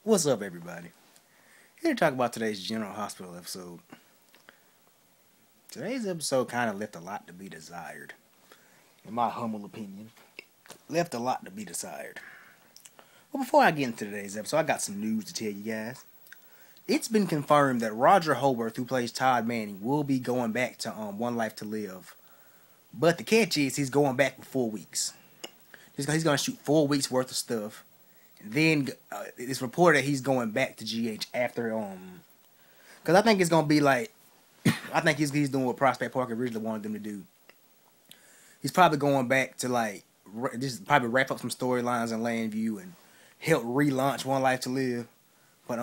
What's up, everybody? Here to talk about today's General Hospital episode. Today's episode kind of left a lot to be desired, in my humble opinion. Left a lot to be desired. Well, before I get into today's episode, I got some news to tell you guys. It's been confirmed that Roger Howarth, who plays Todd Manning, will be going back to One Life to Live. But the catch is he's going back for 4 weeks. He's going to shoot 4 weeks worth of stuff. Then it's reported that he's going back to GH after because I think it's gonna be like I think he's doing what Prospect Park originally wanted them to do. He's probably going back to just probably wrap up some storylines in Landview and help relaunch One Life to Live. But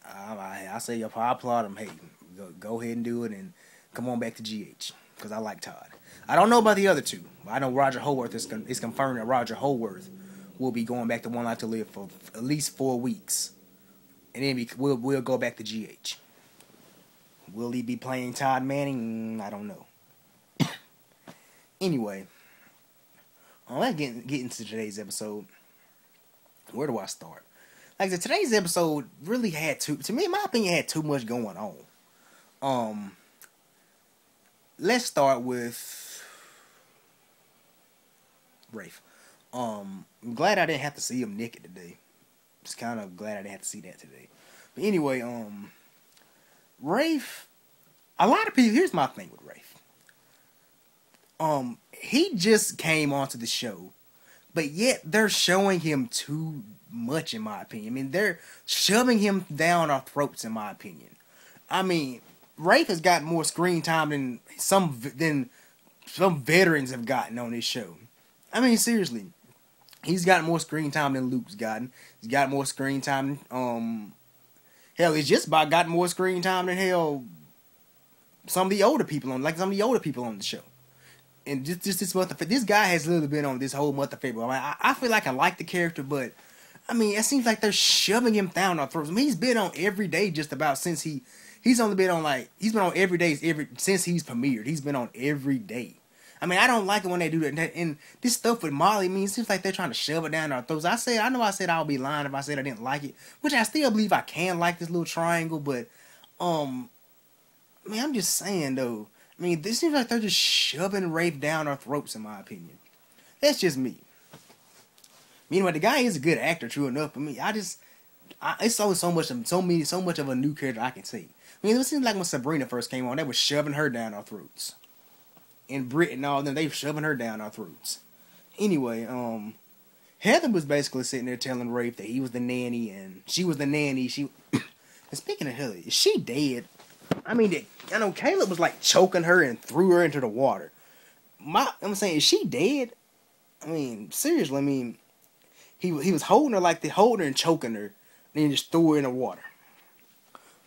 I say I applaud him. Hey, go ahead and do it and come on back to GH because I like Todd. I don't know about the other two. I know Roger Howarth is confirmed that Roger Howarth will be going back to One Life to Live for at least 4 weeks. And then we'll go back to GH. Will he be playing Todd Manning? I don't know. Anyway, let's get into today's episode. Where do I start? Like I said, today's episode really had to me, in my opinion, had too much going on. Let's start with Rafe. I'm glad I didn't have to see him naked today. Just kind of glad I didn't have to see that today. But anyway, Rafe, a lot of people, here's my thing with Rafe. He just came onto the show, but yet they're showing him too much, in my opinion. I mean, they're shoving him down our throats, in my opinion. I mean, Rafe has got more screen time than some veterans have gotten on this show. I mean, seriously. He's got more screen time than Luke's gotten. He's got more screen time. Hell, he's just about got more screen time than some of the older people on the show. And just this month, this guy has literally been on this whole month of February. I feel like I like the character, but I mean, it seems like they're shoving him down our throats. I mean, he's been on every day just about since he's only been on he's been on every day since he's premiered. He's been on every day. I mean, I don't like it when they do that. And this stuff with Molly, I mean, it seems like they're trying to shove it down our throats. I know I said I would be lying if I said I didn't like it, which I still believe I can like this little triangle, but, I mean, I'm just saying, though. I mean, this seems like they're just shoving Rafe down our throats, in my opinion. That's just me. Meanwhile, the guy is a good actor, true enough. I mean, it's always so much of a new character I can see. I mean, it seems like when Sabrina first came on, they were shoving her down our throats. And Brit and all them, they were shoving her down our throats. Anyway, Heather was basically sitting there telling Rafe that he was the nanny and she was the nanny. And speaking of Heather, is she dead? I mean, I know Caleb was like choking her and threw her into the water. I'm saying, is she dead? I mean, seriously, I mean, he was holding her and choking her, and then just threw her in the water.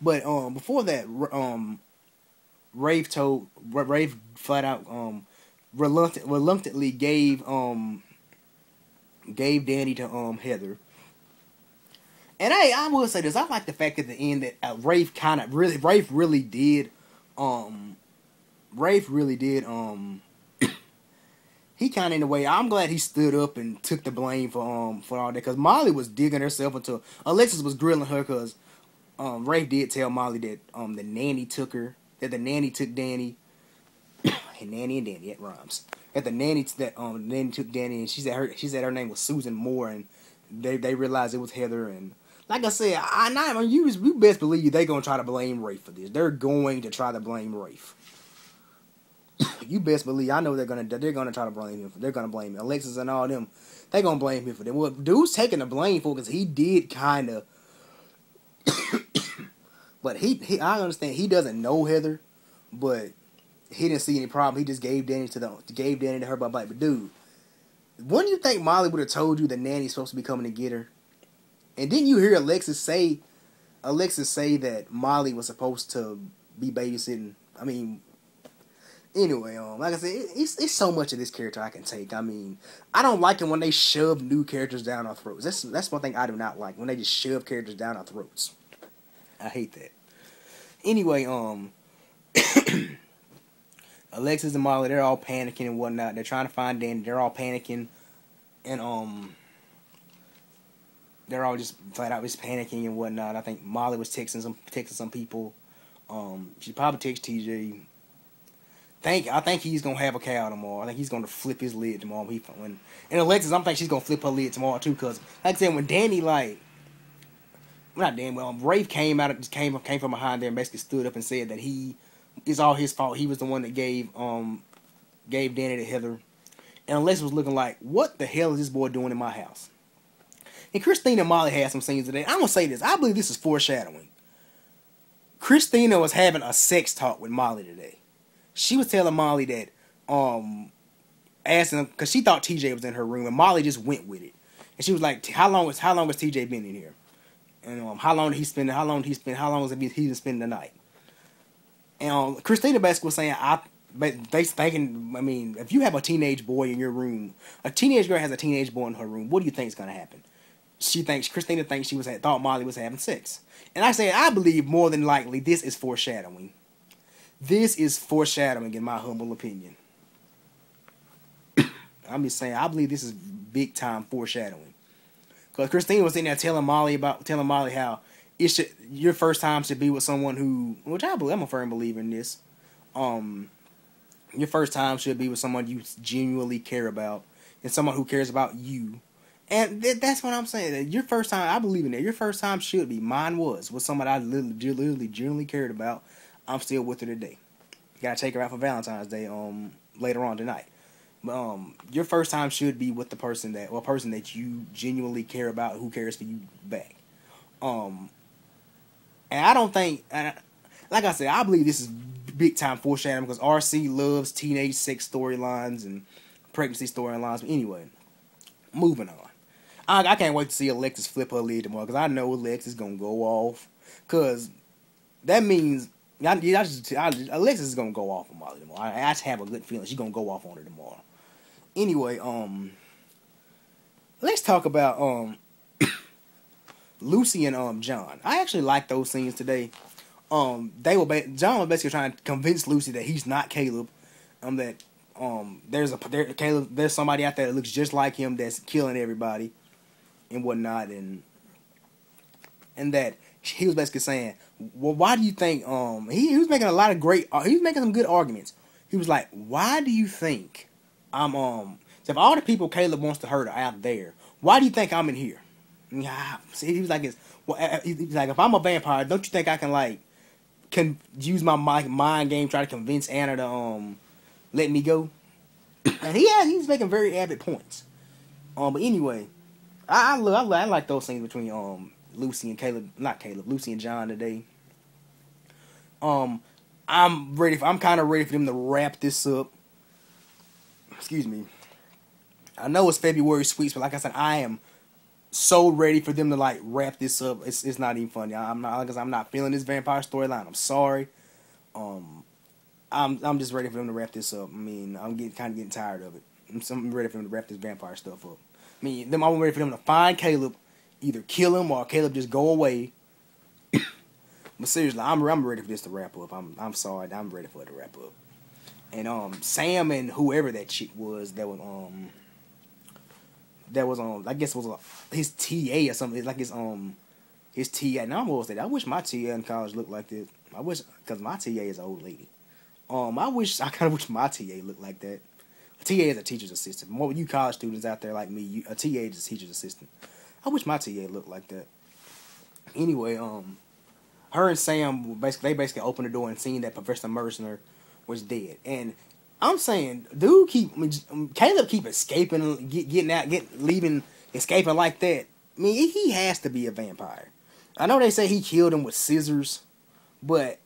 But before that, Rafe flat out reluctantly gave Danny to Heather. And I will say this, I like the fact at the end that Rafe really did he kind of, in a way, I'm glad he stood up and took the blame for all that, because Molly was digging herself into, Alexis was grilling her because Rafe did tell Molly that the nanny took Danny, and Nanny and Danny, it rhymes. That the nanny took Danny, and she said her name was Susan Moore, and they realized it was Heather. And like I said, you best believe they're gonna try to blame Rafe for this. They're going to try to blame Rafe. You best believe. I know they're gonna try to blame him. They're gonna blame him. Alexis and all them. They're gonna blame him for them. Well, dude's taking the blame for it because he did kind of. But I understand he doesn't know Heather, but he didn't see any problem. He just gave Danny to her. But dude, wouldn't you think Molly would have told you the nanny's supposed to be coming to get her? And didn't you hear Alexis say that Molly was supposed to be babysitting? I mean, anyway, like I said, it's so much of this character I can take. I mean, I don't like it when they shove new characters down our throats. That's one thing I do not like, when they just shove characters down our throats. I hate that. Anyway, Alexis and Molly, they're all panicking and whatnot. They're trying to find Danny. They're all panicking. And they're all just flat out just panicking and whatnot. I think Molly was texting some people. She probably texted TJ. I think he's gonna have a cow tomorrow. I think he's gonna flip his lid tomorrow. And Alexis, I'm thinking she's gonna flip her lid tomorrow too. Cause like I said, when Danny not Danny, well, Rafe came from behind there and basically stood up and said that it's all his fault. He was the one that gave Danny to Heather. And Alexis was looking like, what the hell is this boy doing in my house? And Christina and Molly had some scenes today. I'm gonna say this. I believe this is foreshadowing. Christina was having a sex talk with Molly today. She was telling Molly that, asking him, because she thought TJ was in her room, and Molly just went with it. And she was like, how long has TJ been in here? And how long has he been spending the night? And Christina basically was saying, if you have a teenage boy in your room, a teenage girl has a teenage boy in her room, what do you think is going to happen? Christina thinks thought Molly was having sex. And I said, I believe more than likely this is foreshadowing. This is foreshadowing, in my humble opinion. I'm just saying, I believe this is big time foreshadowing. Because Christina was sitting there telling Molly how your first time should be with someone which I believe, I'm a firm believer in this. Your first time should be with someone you genuinely care about, and someone who cares about you. And that's what I'm saying. Your first time, I believe in that. Your first time should be. Mine was with someone I literally genuinely cared about. I'm still with her today. Gotta take her out for Valentine's Day later on tonight. But your first time should be with a person that you genuinely care about, who cares for you back. And I don't think, like I said, I believe this is big time foreshadowing because RC loves teenage sex storylines and pregnancy storylines. But anyway, moving on. I can't wait to see Alexis flip her lid tomorrow because I know Alexis is gonna go off. Because that means Alexis is gonna go off on Molly tomorrow. I just have a good feeling she's gonna go off on her tomorrow. Anyway, let's talk about Lucy and John. I actually like those scenes today. John was basically trying to convince Lucy that he's not Caleb. There's somebody out there that looks just like him that's killing everybody and whatnot, and that he was basically saying, well, why do you think he was making a lot of he was making some good arguments. He was like, why do you think I'm so if all the people Caleb wants to hurt are out there, why do you think I'm in here? See, he was like, if I'm a vampire, don't you think I can use my mind game, try to convince Anna to let me go? And he's making very avid points. But anyway, I like those things between Lucy and John today. I'm kind of ready for them to wrap this up. Excuse me. I know it's February sweets, but like I said, I am so ready for them to wrap this up. It's not even funny. I'm not feeling this vampire storyline. I'm sorry. I'm just ready for them to wrap this up. I mean, I'm getting tired of it. I'm ready for them to wrap this vampire stuff up. I mean, I'm ready for them to find Caleb, either kill him or Caleb just go away. But seriously, I'm ready for this to wrap up. I'm sorry, I'm ready for it to wrap up. And Sam and whoever that chick was that was I guess it was his TA or something. It's like his TA. Now I'm always saying, I wish my TA in college looked like this. I wish, because my TA is an old lady. I kind of wish my TA looked like that. A TA is a teacher's assistant. More you college students out there like me, a TA is a teacher's assistant. I wish my TA looked like that. Anyway, her and Sam basically opened the door and seen that Professor Mercer was dead. And I'm saying, Caleb keep escaping, getting out, leaving, escaping like that. I mean, he has to be a vampire. I know they say he killed him with scissors, but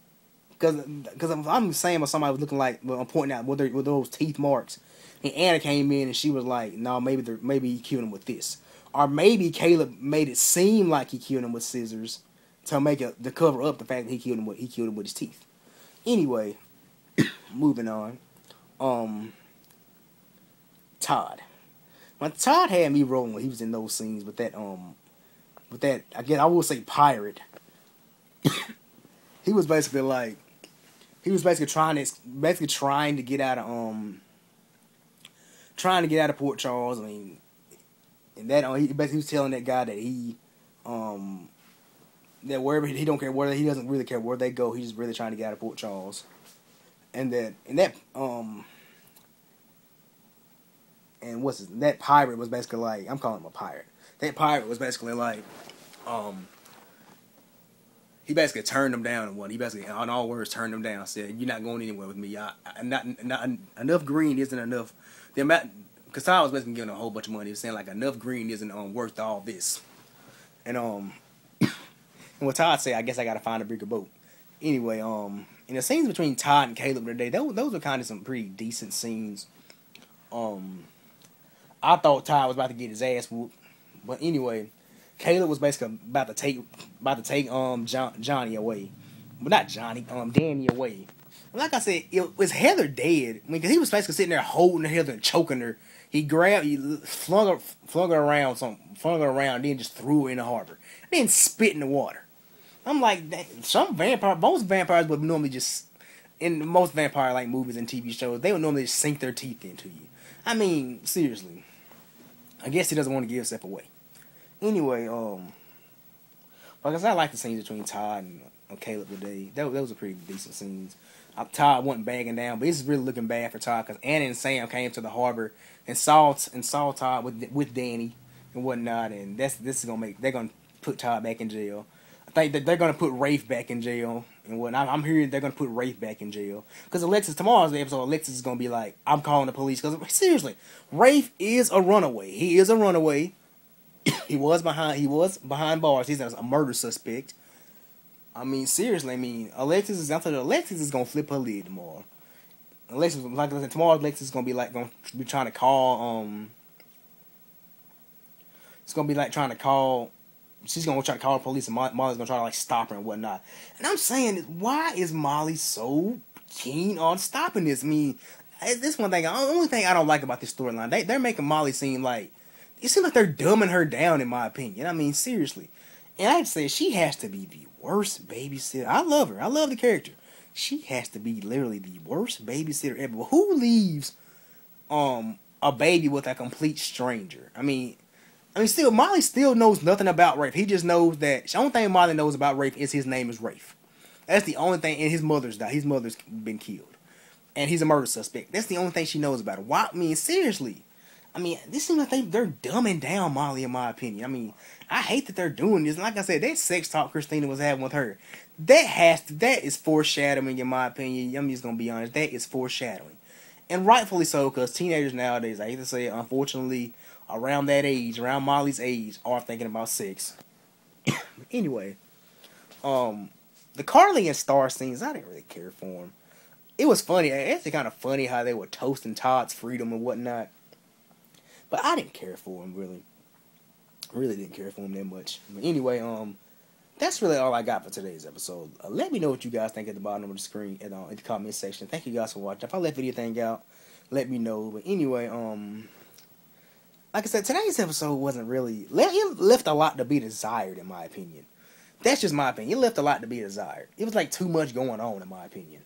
because I'm saying when somebody was looking I'm pointing out with those teeth marks, and Anna came in and she was like, no, maybe he killed him with this, or maybe Caleb made it seem like he killed him with scissors to cover up the fact that he killed him with his teeth. Anyway, moving on. Todd. When Todd had me rolling when he was in those scenes with that I guess I will say pirate. he was basically trying to get out of Port Charles. I mean, and that he was telling that guy that he That wherever he don't care where he doesn't really care where they go, he's just really trying to get out of Port Charles, and that pirate was basically like, I'm calling him a pirate. That pirate was basically like, he basically turned him down and what he basically, in all words, turned him down. Said, "You're not going anywhere with me. Not enough green isn't enough." The amount, because Todd was basically giving a whole bunch of money. He was saying like enough green isn't worth all this, and and what Todd said, I guess I got to find a bigger boat. Anyway, in the scenes between Todd and Caleb today, those were kind of some pretty decent scenes. I thought Todd was about to get his ass whooped, but anyway, Caleb was basically about to take Johnny away, but not Johnny, Danny away. Like I said, it was Heather dead. I mean, cause he was basically sitting there holding Heather and choking her. He flung her around, then just threw her in the harbor, then spit in the water. I'm like, most vampires would normally just, in most vampire-like movies and TV shows, they would normally just sink their teeth into you. I mean, seriously. I guess he doesn't want to give himself away. Anyway, like I said, I like the scenes between Todd and Caleb today. Those were pretty decent scenes. Todd wasn't bagging down, but it's really looking bad for Todd because Anna and Sam came to the harbor and saw Todd with Danny and whatnot, and they're gonna put Todd back in jail. I think that they're gonna put Rafe back in jail and whatnot. I'm hearing they're gonna put Rafe back in jail because tomorrow's episode, Alexis is gonna be like, "I'm calling the police," because seriously, Rafe is a runaway. He is a runaway. He was behind bars. He's a murder suspect. I mean, seriously. Alexis is gonna flip her lid tomorrow. Alexis, like I said, tomorrow Alexis is gonna be trying to call. It's gonna be like trying to call. She's gonna try to call the police, and Molly's gonna try to like stop her and whatnot. And I'm saying, why is Molly so keen on stopping this? I mean, this one thing. The only thing I don't like about this storyline, they're making Molly seem like, it seems like they're dumbing her down, in my opinion. I mean, seriously. And I'd say she has to be the worst babysitter. I love her. I love the character. She has to be literally the worst babysitter ever. But who leaves a baby with a complete stranger? I mean, still, Molly still knows nothing about Rafe. He just knows that the only thing Molly knows about Rafe is his name is Rafe. That's the only thing. And his mother's died. His mother's been killed, and he's a murder suspect. That's the only thing she knows about him. Why? I mean, seriously. I mean, this seems like they're dumbing down Molly, in my opinion. I mean, I hate that they're doing this. Like I said, that sex talk Christina was having with her, that is foreshadowing, in my opinion. I'm just gonna be honest. That is foreshadowing, and rightfully so, because teenagers nowadays, I hate to say it, unfortunately, around Molly's age, are thinking about sex. Anyway, the Carly and Star scenes, I didn't really care for them. It was funny. It's actually kind of funny how they were toasting Todd's freedom and whatnot. But I didn't care for him, really. Really didn't care for him that much. But anyway, that's really all I got for today's episode. Let me know what you guys think at the bottom of the screen in the comment section. Thank you guys for watching. If I left anything out, let me know. But anyway, like I said, today's episode wasn't really... It left a lot to be desired, in my opinion. That's just my opinion. It left a lot to be desired. It was like too much going on, in my opinion.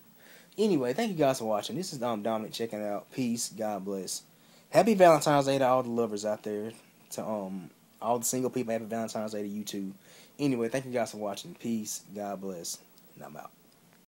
Anyway, thank you guys for watching. This is Dominic checking out. Peace. God bless. Happy Valentine's Day to all the lovers out there. To all the single people, happy Valentine's Day to you too. Anyway, thank you guys for watching. Peace. God bless. And I'm out.